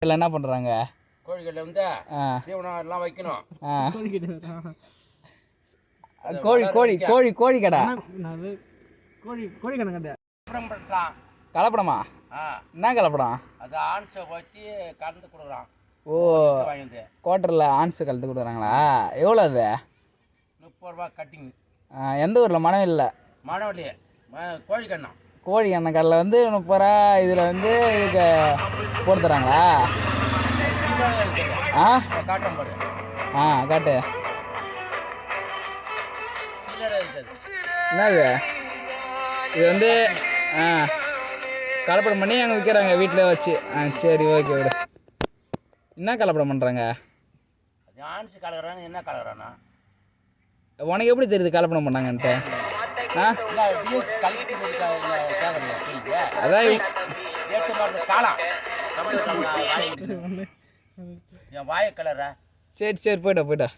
இல்லை என்ன பண்ணுறாங்க? கோழிக்கடை வந்து தீவனம் எல்லாம் வைக்கணும். கோழி கோழி கோழி கோழி கடை கோழி கடை கலப்படமா? என்ன கலப்படம்? அது ஆன்ஸை வச்சு கலந்து கொடுக்குறான். ஓ, குவார்ட்டரில் ஆன்ஸு கலந்து கொடுக்குறாங்களா? எவ்வளோ அது? 30 ரூபா கட்டிங். எந்த ஊரில்? மணவெளியில்? மணவெளி கோழிக்கண்ணம். கோழி எண்ணெய் கடையில் வந்து 30 ரூபா. இதில் வந்து இதுக்கு போட்டு தராங்களா? காட்டம் போடு. காட்டு. என்னது இது? வந்து கலப்படம் பண்ணி அங்கே விற்கிறாங்க வீட்டில் வச்சு. சரி, ஓகே, விடு. என்ன கலப்படம் பண்ணுறாங்க? ஆன்ஸு கலக்கிறான்னு. என்ன கலக்கிறானா? உனக்கு எப்படி தெரியுது கலப்படம் பண்ணாங்கன்ட்டு? அதான் காலம் என் வாய கலரா. சரி போயிட்டா